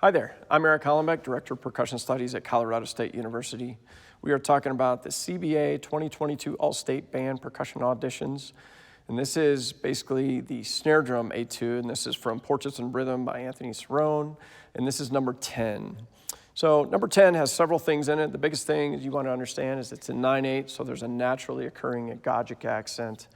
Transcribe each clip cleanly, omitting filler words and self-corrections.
Hi there, I'm Eric Hollenbeck, Director of Percussion Studies at Colorado State University. We are talking about the CBA 2022 All-State Band Percussion Auditions. And this is basically the snare drum etude, and this is from Portraits in Rhythm by Anthony Cerrone, and this is number 10. So number 10 has several things in it. The biggest thing you want to understand is it's in 9/8, so there's a naturally occurring agogic accent,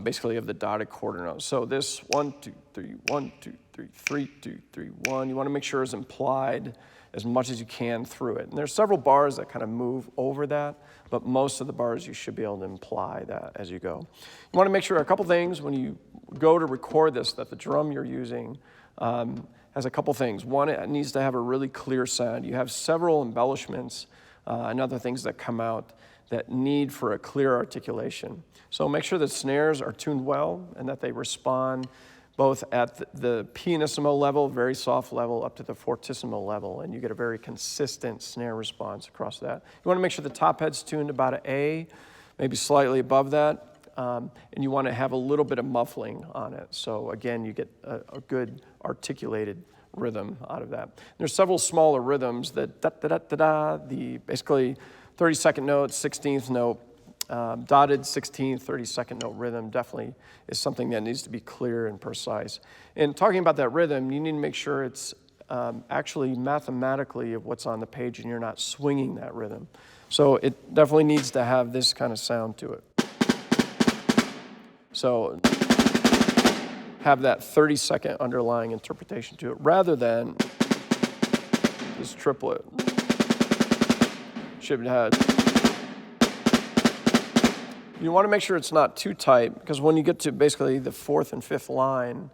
basically of the dotted quarter notes. So this 1, 2, 3, 1, 2, 3, 3, 2, 3, 1, you want to make sure is implied as much as you can through it. And there's several bars that kind of move over that, but most of the bars you should be able to imply that as you go. You want to make sure a couple things when you go to record this, that the drum you're using has a couple things. One, it needs to have a really clear sound. You have several embellishments and other things that come out that need for a clear articulation. So make sure that snares are tuned well and that they respond both at the pianissimo level, very soft level, up to the fortissimo level, and you get a very consistent snare response across that. You want to make sure the top head's tuned about an A, maybe slightly above that, and you want to have a little bit of muffling on it. So again, you get a good articulated rhythm out of that. There's several smaller rhythms that da-da-da-da-da, the basically 32nd note, 16th note, dotted 16th, 32nd note rhythm definitely is something that needs to be clear and precise. And talking about that rhythm, you need to make sure it's actually mathematically of what's on the page and you're not swinging that rhythm. So it definitely needs to have this kind of sound to it. So have that 30-second underlying interpretation to it rather than this triplet. Should have. You want to make sure it's not too tight, because when you get to basically the fourth and fifth line,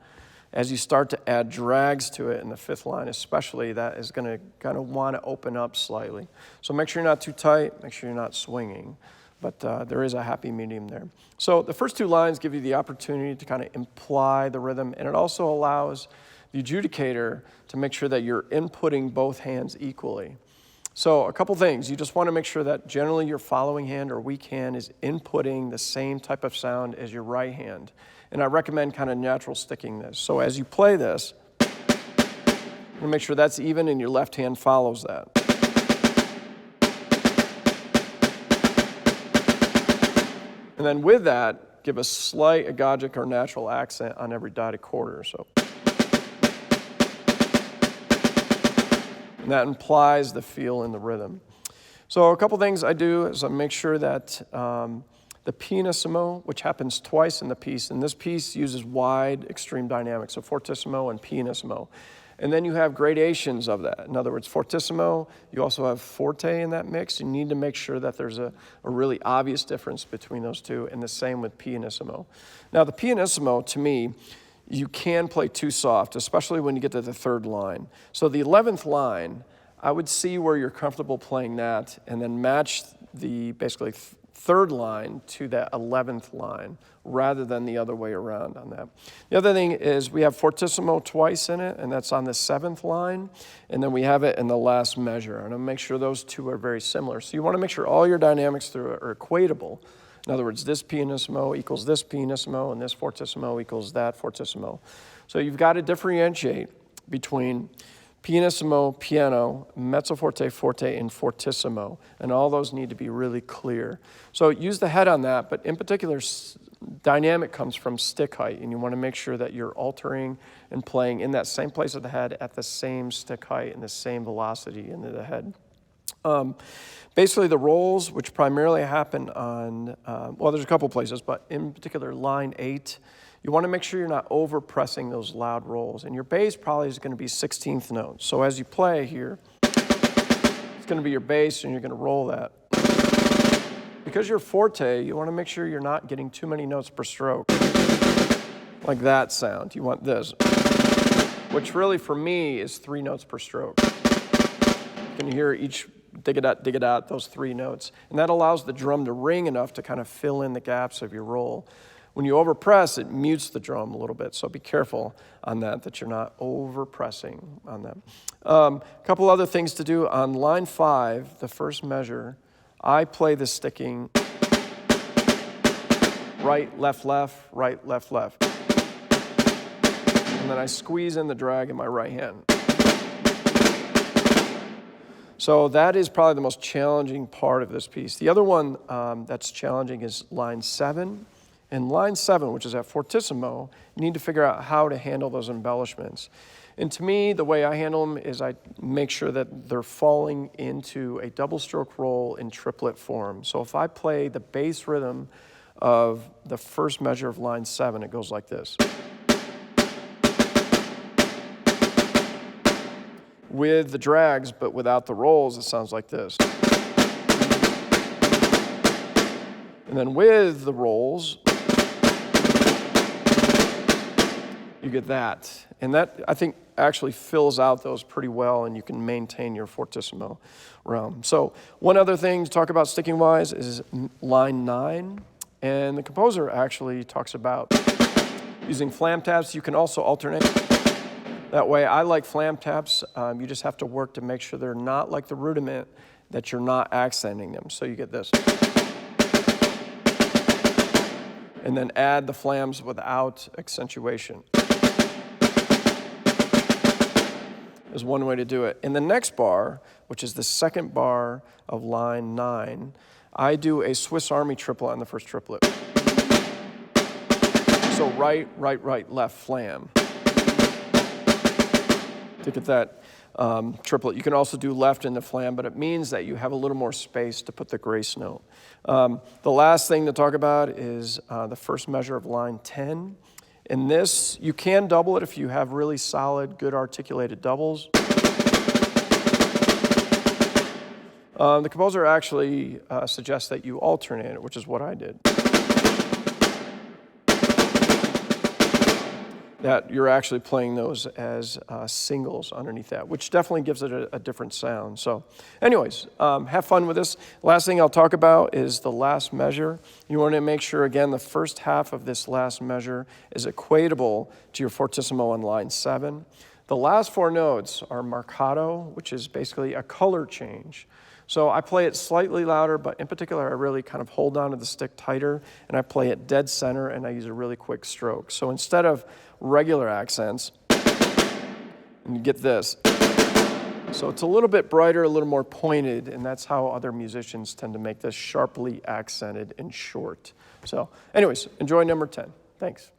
as you start to add drags to it in the fifth line especially, that is going to kind of want to open up slightly. So make sure you're not too tight, make sure you're not swinging, but there is a happy medium there. So the first two lines give you the opportunity to kind of imply the rhythm, and it also allows the adjudicator to make sure that you're inputting both hands equally. So a couple things. You just want to make sure that generally your following hand or weak hand is inputting the same type of sound as your right hand. And I recommend kind of natural sticking this. So as you play this, you want to make sure that's even and your left hand follows that. And then with that, give a slight agogic or natural accent on every dotted quarter. So. And that implies the feel in the rhythm. So a couple things I do is I make sure that the pianissimo, which happens twice in the piece, and this piece uses wide extreme dynamics, so fortissimo and pianissimo. And then you have gradations of that. In other words, fortissimo, you also have forte in that mix. You need to make sure that there's a really obvious difference between those two, and the same with pianissimo. Now the pianissimo, to me, you can play too soft, especially when you get to the third line. So the 11th line, I would see where you're comfortable playing that and then match the basically third line to that 11th line rather than the other way around on that. The other thing is we have fortissimo twice in it, and that's on the 7th line, and then we have it in the last measure. And I'll make sure those two are very similar. So you want to make sure all your dynamics through it are equatable. In other words, this pianissimo equals this pianissimo, and this fortissimo equals that fortissimo. So you've got to differentiate between pianissimo, piano, mezzo forte, forte, and fortissimo, and all those need to be really clear. So use the head on that, but in particular, dynamic comes from stick height, and you want to make sure that you're altering and playing in that same place of the head at the same stick height and the same velocity into the head. Basically, the rolls, which primarily happen on, well, there's a couple places, but in particular, line 8, you want to make sure you're not over-pressing those loud rolls. And your bass probably is going to be 16th notes. So as you play here, it's going to be your bass, and you're going to roll that. Because you're forte, you want to make sure you're not getting too many notes per stroke. Like that sound. You want this, which really, for me, is 3 notes per stroke. You can hear each dig it out, those 3 notes. And that allows the drum to ring enough to kind of fill in the gaps of your roll. When you overpress, it mutes the drum a little bit, so be careful on that you're not overpressing on that. A couple other things to do. On line 5, the first measure, I play the sticking right, left, right, left. And then I squeeze in the drag in my right hand. So that is probably the most challenging part of this piece. The other one that's challenging is line 7. In line 7, which is at fortissimo, you need to figure out how to handle those embellishments. And to me, the way I handle them is I make sure that they're falling into a double stroke roll in triplet form. So if I play the bass rhythm of the first measure of line 7, it goes like this. With the drags, but without the rolls, it sounds like this. And then with the rolls, you get that. And that, I think, actually fills out those pretty well, and you can maintain your fortissimo realm. So one other thing to talk about sticking-wise is line 9. And the composer actually talks about using flam taps. You can also alternate. That way, I like flam taps. You just have to work to make sure they're not like the rudiment, that you're not accenting them. So you get this. And then add the flams without accentuation. Is one way to do it. In the next bar, which is the second bar of line 9, I do a Swiss Army triplet on the first triplet. So right, right, right, left, flam. To get that triplet. You can also do left in the flam, but it means that you have a little more space to put the grace note. The last thing to talk about is the first measure of line 10. In this, you can double it if you have really solid, good articulated doubles. The composer actually suggests that you alternate it, which is what I did. That you're actually playing those as singles underneath that, which definitely gives it a different sound. So anyways, have fun with this. Last thing I'll talk about is the last measure. You want to make sure, again, the first half of this last measure is equatable to your fortissimo on line 7. The last 4 notes are marcato, which is basically a color change. So I play it slightly louder, but in particular, I really kind of hold onto the stick tighter, and I play it dead center, and I use a really quick stroke. So instead of regular accents, and you get this. So it's a little bit brighter, a little more pointed, and that's how other musicians tend to make this sharply accented and short. So anyways, enjoy number 10. Thanks.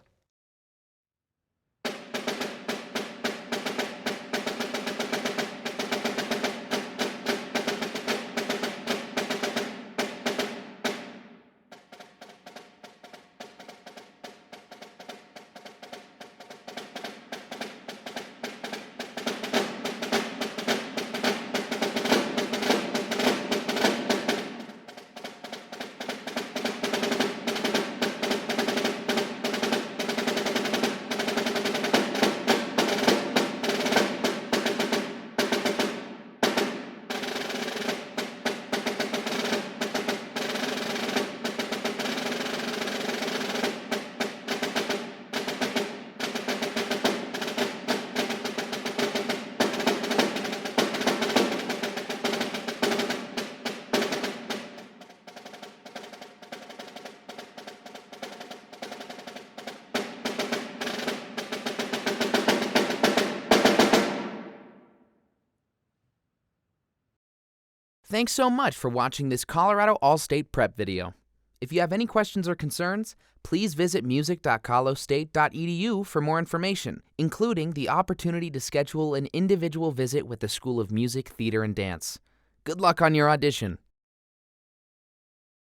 Thanks so much for watching this Colorado All-State Prep video. If you have any questions or concerns, please visit music.colostate.edu for more information, including the opportunity to schedule an individual visit with the School of Music, Theater, and Dance. Good luck on your audition.